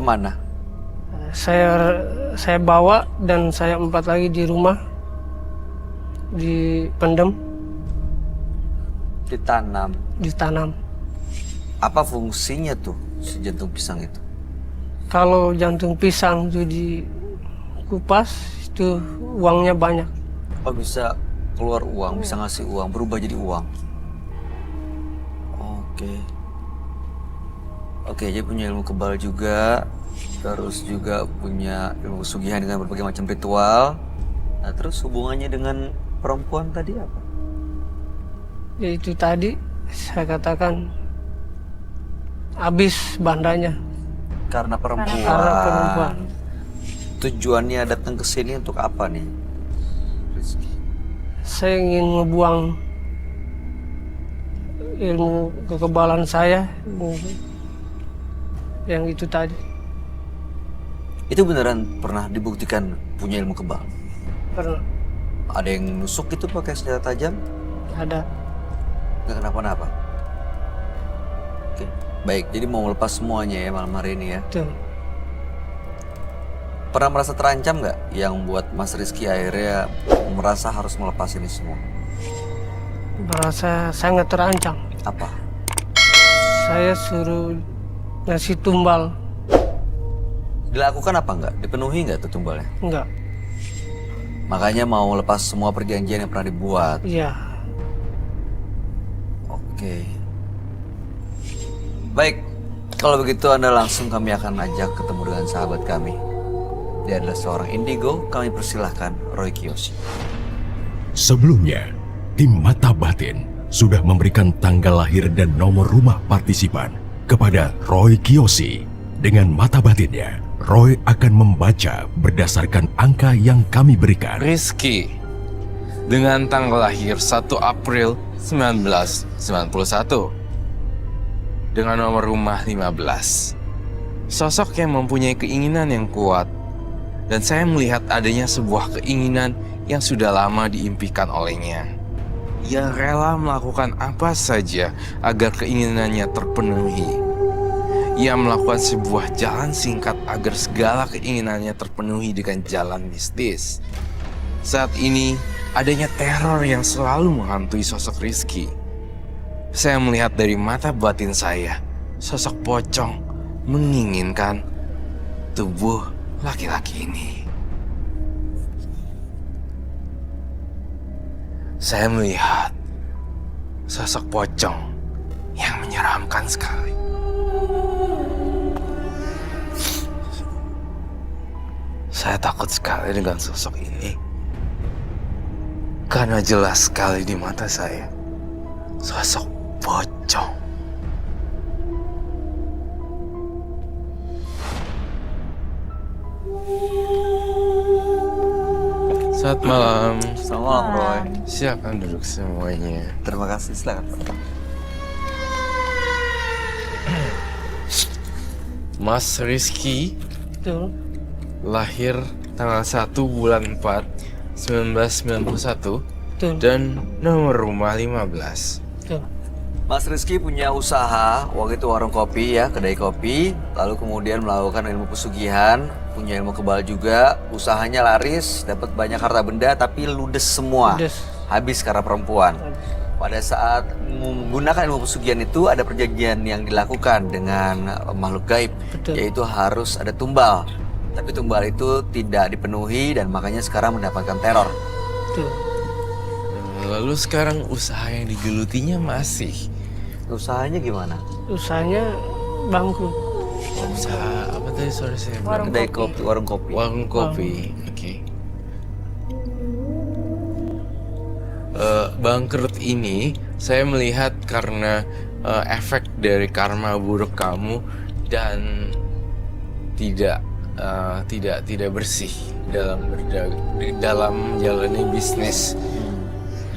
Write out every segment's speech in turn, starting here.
kemana? Saya bawa dan saya empat lagi di rumah, dipendam, ditanam. Apa fungsinya tuh si jantung pisang itu? Kalau jantung pisang itu dikupas, itu uangnya banyak. Oh, bisa keluar uang, bisa ngasih uang, berubah jadi uang. Oke, dia punya ilmu kebal juga, terus juga punya ilmu pesugihan dengan berbagai macam ritual. Nah, terus hubungannya dengan perempuan tadi apa? Ya itu tadi saya katakan habis bandanya Karena perempuan. karena perempuan. Tujuannya datang ke sini untuk apa nih, Rizky? Saya ingin ngebuang ilmu kekebalan saya yang itu tadi. Itu beneran pernah dibuktikan punya ilmu kebal? Pernah Ada yang nusuk itu pakai senjata tajam? ada. Nggak kenapa-napa? Oke, baik. Jadi mau melepas semuanya ya malam hari ini ya. Tuh. Pernah merasa terancam nggak yang buat Mas Rizky akhirnya merasa harus melepas ini semua? Merasa sangat terancam. Apa? Saya suruh ngasih tumbal. Dilakukan apa nggak? Dipenuhi nggak tuh tumbalnya? Enggak. Makanya mau lepas semua perjanjian yang pernah dibuat. Iya. Oke. Baik, kalau begitu Anda langsung kami akan ajak ketemu dengan sahabat kami. Dia adalah seorang indigo, kami persilahkan Roy Kiyoshi. Sebelumnya, tim Mata Batin sudah memberikan tanggal lahir dan nomor rumah partisipan kepada Roy Kiyoshi. Dengan mata batinnya, Roy akan membaca berdasarkan angka yang kami berikan. Rizky, dengan tanggal lahir 1 April 1991, dengan nomor rumah 15. Sosok yang mempunyai keinginan yang kuat, dan saya melihat adanya sebuah keinginan yang sudah lama diimpikan olehnya. Ia rela melakukan apa saja agar keinginannya terpenuhi. Ia melakukan sebuah jalan singkat agar segala keinginannya terpenuhi dengan jalan mistis. Saat ini, adanya teror yang selalu menghantui sosok Rizky. Saya melihat dari mata batin saya, sosok pocong menginginkan tubuh laki-laki ini. Saya melihat sosok pocong yang menyeramkan sekali. Saya takut sekali dengan sosok ini. Karena jelas sekali di mata saya, sosok pocong. Selamat malam. Selamat malam, Roy. Silakan duduk semuanya. Terima kasih, silakan. Mas Rizky Betul. lahir tanggal 1 bulan 4 1991 Betul. dan nomor rumah 15. Betul. Mas Rizky punya usaha, waktu itu warung kopi ya, kedai kopi. Lalu kemudian melakukan ilmu pesugihan, punya ilmu kebal juga. Usahanya laris, dapat banyak harta benda, tapi ludes semua. Ludes. Habis karena perempuan. Pada saat menggunakan ilmu pesugihan itu, ada perjanjian yang dilakukan dengan makhluk gaib. Betul. Yaitu harus ada tumbal. Tapi tumbal itu tidak dipenuhi dan makanya sekarang mendapatkan teror. Betul. Lalu sekarang usaha yang digelutinya masih. Usahanya gimana? Usahanya bangkrut. Usaha apa tadi sore saya bilang? Kedai kopi, warung kopi. Warung kopi. Oke. Bangkrut ini saya melihat karena efek dari karma buruk kamu dan tidak bersih dalam menjalani bisnis.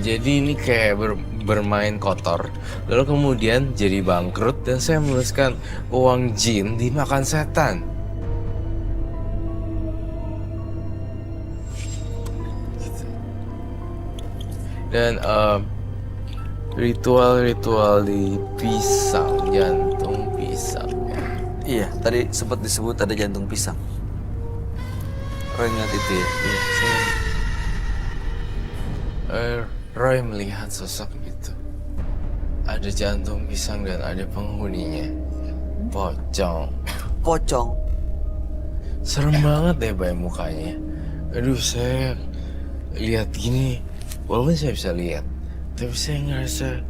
Jadi ini kayak bermain kotor, lalu kemudian jadi bangkrut dan saya menuliskan uang jin dimakan setan. Dan ritual-ritual di pisang, jantung pisang. Iya, tadi sempat disebut ada jantung pisang. Roy ingat itu ya? Iya, Roy melihat sosok itu. Ada jantung pisang dan ada penghuninya. Pocong. Pocong. Serem banget deh Bay mukanya. Aduh, saya lihat gini, walaupun saya bisa lihat, tapi saya ngerasa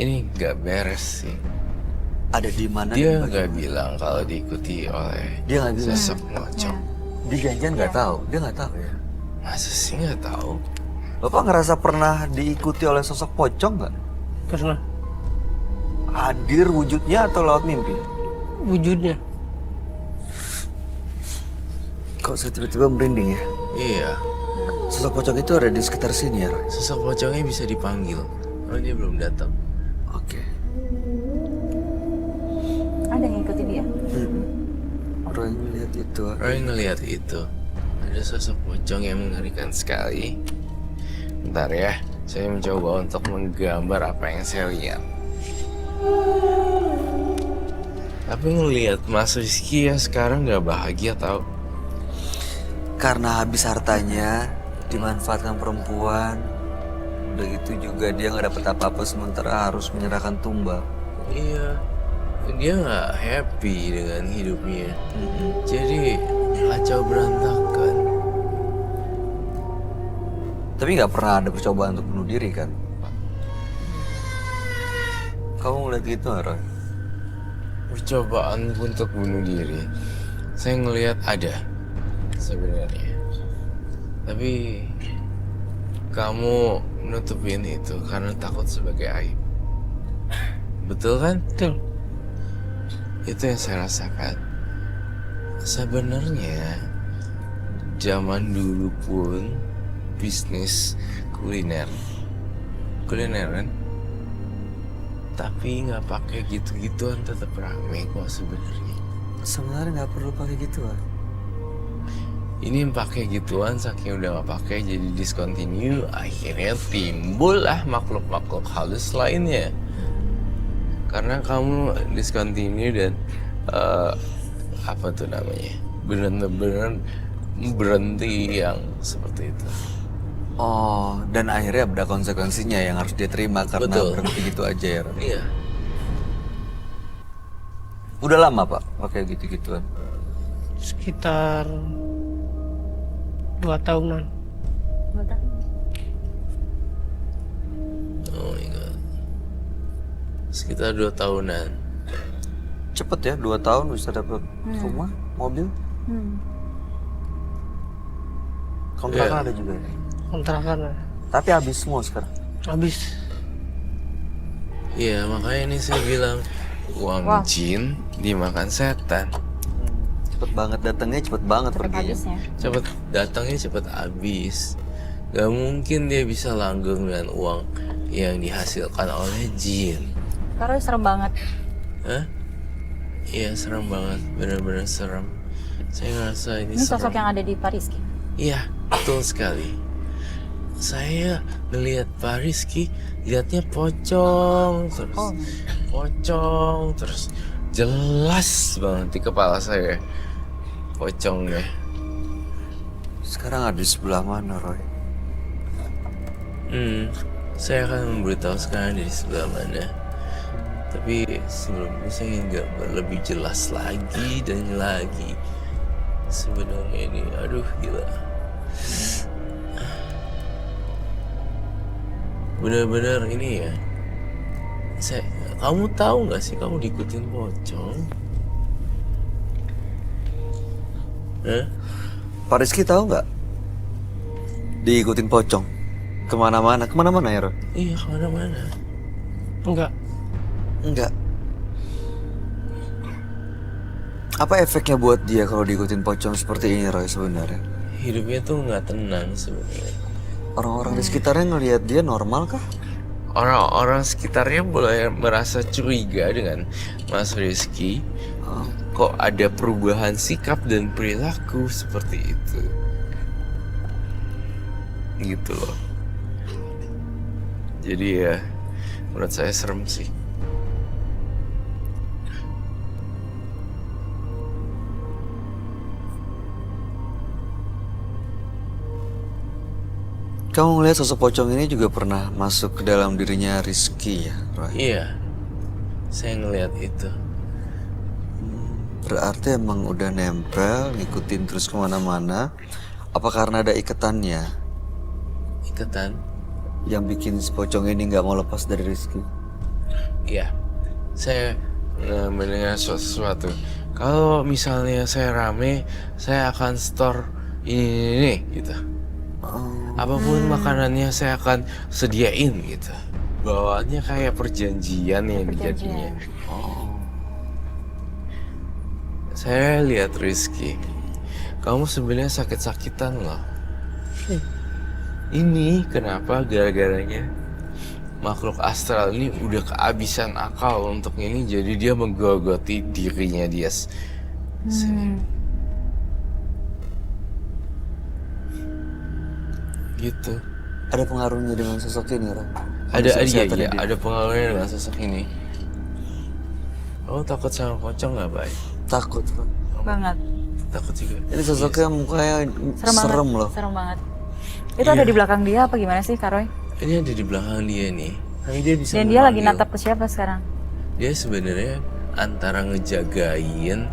ini nggak beres sih. Ada di mana? Dia dan nggak bagaimana? bilang kalau diikuti oleh Dia nggak bilang. sosok pocong. Di janjian nggak tahu. Dia nggak tahu ya. Masa sih nggak tahu? Bapak ngerasa pernah diikuti oleh sosok pocong nggak? Pernah. Hadir wujudnya atau lewat mimpi? Wujudnya. Kok saya tiba-tiba merinding ya? Iya, Sosok pocong itu ada di sekitar sini ya, Roy? sosok pocongnya bisa dipanggil. Oh, dia belum datang. Oke. Ada yang ngikutin dia? Roy melihat itu. Roy ngelihat itu. Ada sosok pocong yang mengerikan sekali. Bentar ya, saya mencoba untuk menggambar apa yang saya lihat. Tapi ngelihat Mas Rizky ya sekarang nggak bahagia tau. Karena habis hartanya dimanfaatkan perempuan. Udah gitu juga dia nggak dapet apa-apa sementara harus menyerahkan tumbal. Iya, dia nggak happy dengan hidupnya. Jadi kacau berantakan. Tapi nggak pernah ada percobaan untuk bunuh diri kan? Kamu ngeliat gitu nggak, Roy? Percobaan untuk bunuh diri, saya ngelihat ada sebenarnya. Tapi kamu nutupin itu karena takut sebagai aib. Betul kan? Betul. Itu yang saya rasakan. Sebenarnya zaman dulu pun bisnis kulineran, tapi nggak pakai gitu-gituan tetap rame kok sebenarnya. Sebenarnya nggak perlu pakai gituan. Ini yang pakai gituan saking udah nggak pakai jadi discontinue, akhirnya timbul lah makhluk-makhluk halus lainnya. Karena kamu discontinue dan apa tuh namanya, bener-bener berhenti yang seperti itu. Oh, dan akhirnya ada konsekuensinya yang harus dia terima karena Betul. berhenti gitu aja ya, Roy? Iya. Udah lama Pak pakai gitu-gituan? Sekitar 2 tahunan. Oh my god. Sekitar 2 tahunan. Cepet ya, 2 tahun bisa dapet rumah, mobil. Kontrakan Iya. ada juga ya? Kontrakan Tapi habis semua sekarang. habis. Iya, makanya ini saya bilang uang jin dimakan setan. Cepet banget datangnya, cepet banget Cepet perginya. habisnya. Cepet datangnya cepet habis. Gak mungkin dia bisa langgeng dengan uang yang dihasilkan oleh jin. Karena serem banget. Hah? Iya, serem banget, bener-bener serem. Saya ngerasa ini Ini sosok serem. yang ada di Paris, Ki. Iya, betul sekali. Saya ngelihat Pak Rizky, lihatnya pocong terus, Oh. pocong terus, jelas banget di kepala saya pocongnya. Sekarang ada di sebelah mana, Roy? Saya akan memberitahu sekarang dari sebelah mana. Tapi sebelumnya saya ingin gambar lebih jelas lagi dan lagi. Sebenarnya ini, aduh gila. Bener-bener ini ya. Kamu tahu nggak sih kamu diikutin pocong? Hah? Pak Rizky tahu nggak? Diikutin pocong. Kemana-mana ya, Roy? Iya, kemana-mana. Enggak. Enggak. Apa efeknya buat dia kalau diikutin pocong seperti ini, Roy, sebenarnya? Hidupnya tuh nggak tenang sebenarnya. Orang-orang di sekitarnya ngelihat dia normal kah? Orang-orang sekitarnya mulai merasa curiga dengan Mas Rizky. Kok ada perubahan sikap dan perilaku seperti itu? Gitu loh. Jadi ya, menurut saya serem sih. Kamu ngeliat sosok pocong ini juga pernah masuk ke dalam dirinya Rizky ya, Roy? Iya, saya ngelihat itu. Berarti emang udah nempel, ngikutin terus kemana-mana. Apa karena ada ikatannya Iketan? yang bikin si pocong ini nggak mau lepas dari Rizky? Iya, saya mendengar sesuatu. Kalau misalnya saya rame, saya akan store ini gitu. Apapun makanannya saya akan sediain gitu. Bawaannya kayak perjanjian yang jadinya. Saya lihat Rizky, kamu sebenarnya sakit-sakitan loh. Ini kenapa gara-garanya makhluk astral ini udah kehabisan akal untuk ini, jadi dia menggogoti dirinya dia. Gitu. Ada pengaruhnya dengan sosok ini, Roy? Ada Kondisi iya, kesehatan iya, dia. ada pengaruhnya dengan sosok ini. Oh takut sama pocong nggak baik? Takut, Roy. Banget. Takut juga. Ini sosoknya mukanya Serem banget. serem loh. Serem banget. Itu ada di belakang dia apa gimana sih, Kak Roy? Ini ada di belakang dia nih. Tapi dia bisa Dan dia lagi memanggil. natap ke siapa sekarang? Dia sebenarnya antara ngejagain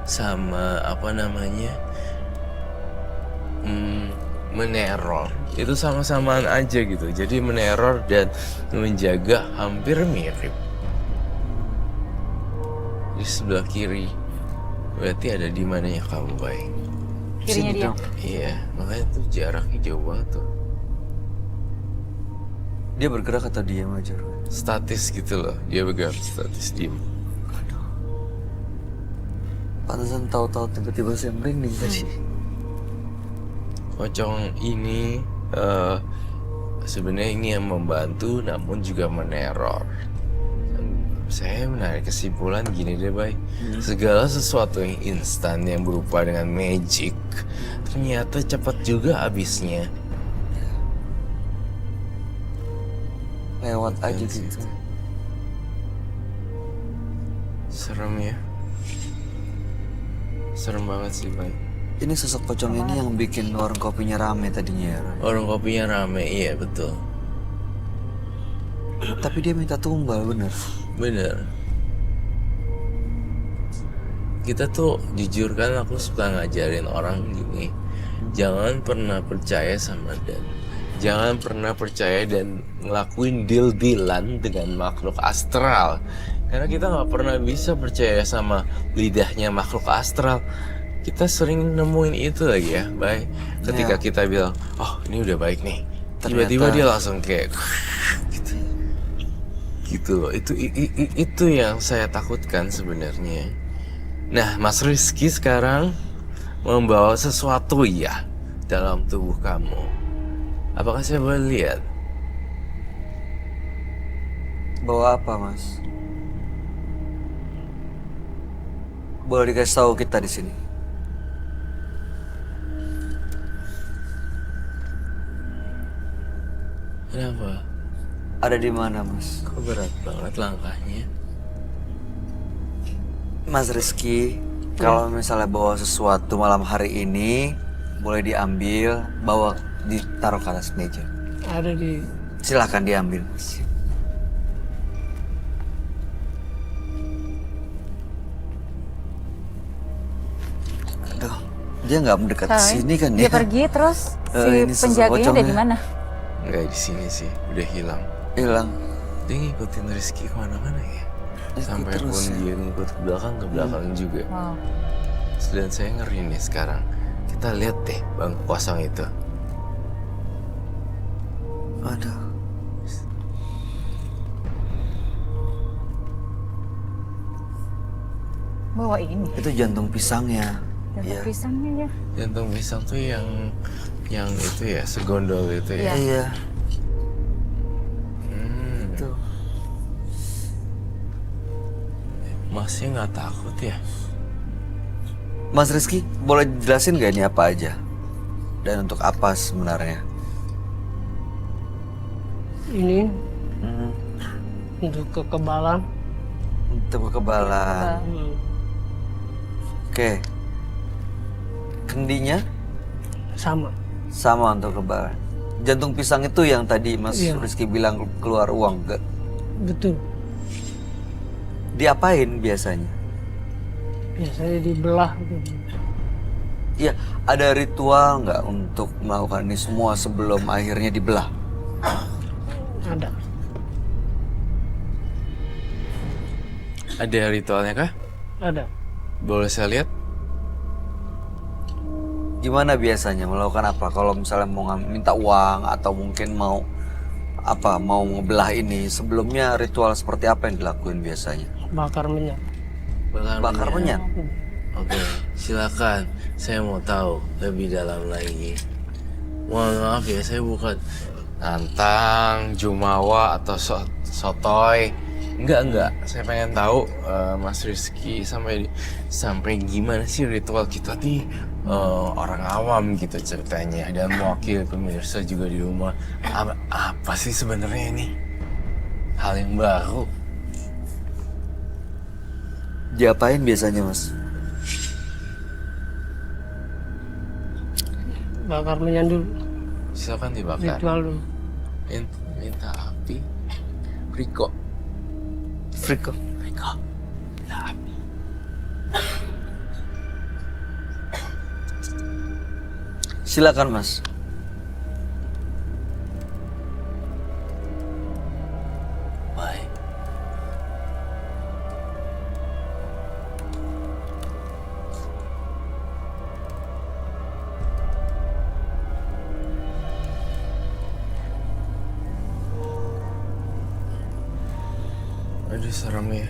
sama apa namanya meneror. Itu sama-samaan aja gitu. Jadi meneror dan menjaga hampir mirip. Di sebelah kiri. Berarti ada di mananya kamu, baik? Kirinya Sini dia. dong. Iya, makanya tuh jaraknya jauh banget tuh. Dia bergerak atau diam aja, Roy? Statis gitu loh. Dia bergerak statis diem. Pantesan tahu-tahu tiba-tiba saya merinding tadi. Pocong ini sebenarnya ini yang membantu namun juga meneror. Saya menarik kesimpulan gini deh, Bay. Segala sesuatu yang instan yang berupa dengan magic ternyata cepat juga habisnya. Lewat aja gitu. Serem ya. Serem banget sih, Bay. Ini sosok pocong ini yang bikin warung kopinya rame tadinya ya, Roy? Warung kopinya rame, iya betul. Tapi dia minta tumbal, bener. Bener. Kita tuh jujur kan, aku suka ngajarin orang gini. Jangan pernah percaya sama dan jangan pernah percaya dan ngelakuin deal-dealan dengan makhluk astral. Karena kita nggak pernah bisa percaya sama lidahnya makhluk astral. Kita sering nemuin itu lagi ya, baik. Ketika Ya. kita bilang, oh ini udah baik nih. Ternyata- Tiba-tiba dia langsung kayak gitu. Gitu loh. Itu yang saya takutkan sebenarnya. Nah, Mas Rizky sekarang membawa sesuatu ya dalam tubuh kamu. Apakah saya boleh lihat? Bawa apa, Mas? Boleh dikasih tahu kita di sini. Kenapa? Ada di mana, Mas? Kok berat banget langkahnya? Mas Rizky, kalau misalnya bawa sesuatu malam hari ini, boleh diambil, bawa ditaruh ke atas meja. Ada di Silahkan diambil, Mas. Aduh, dia nggak mendekat ke Roy, sini kan dia ya? pergi terus ini si sosok penjaganya ada di pocongnya. mana? Enggak di sini sih, udah hilang. Hilang. Dia ngikutin Rizky kemana-mana ya. Sampai terus pun ya. dia ngikut ke belakang juga. Wow. Dan saya ngeri nih sekarang. Kita lihat deh bangku kosong itu. Aduh. Bawa ini. Itu jantung pisangnya. Jantung Iya. pisangnya ya. Jantung pisang tuh yang itu ya, segondol itu ya. Iya. Iya. Hmm, Itu. Masnya nggak takut ya? Mas Rizky, boleh jelasin gak ini apa aja? Dan untuk apa sebenarnya? ini Hmm, untuk kekebalan. untuk kekebalan. Oke. Kendinya Sama. sama untuk kekebalan. jantung pisang itu yang tadi Mas Iya. Rizky bilang keluar uang, nggak? Betul. Diapain biasanya? Biasanya dibelah gitu. Iya, ada ritual nggak untuk melakukan ini semua sebelum akhirnya dibelah? Ada. Ada ritualnya kah? Ada. Boleh saya lihat? Gimana biasanya melakukan apa? Kalau misalnya mau minta uang atau mungkin mau apa? Mau ngebelah ini, sebelumnya ritual seperti apa yang dilakuin biasanya? Bakar minyak. Bakar minyak. Oke, silakan. Saya mau tahu lebih dalam lagi. Mohon maaf ya, saya bukan. Nantang, jumawa, atau sotoy. Enggak. Saya pengen tahu Mas Rizky sampai gimana sih ritual kita nih orang awam gitu ceritanya, dan mewakili pemirsa juga di rumah. Apa sih sebenarnya ini? Hal yang baru. Diapain biasanya Mas? Bakar minyak dulu. Silakan dibakar. Ritual dulu. Minta api. Riko. Friko. Minta api. Silakan Mas. Baik. Aduh, serem ya.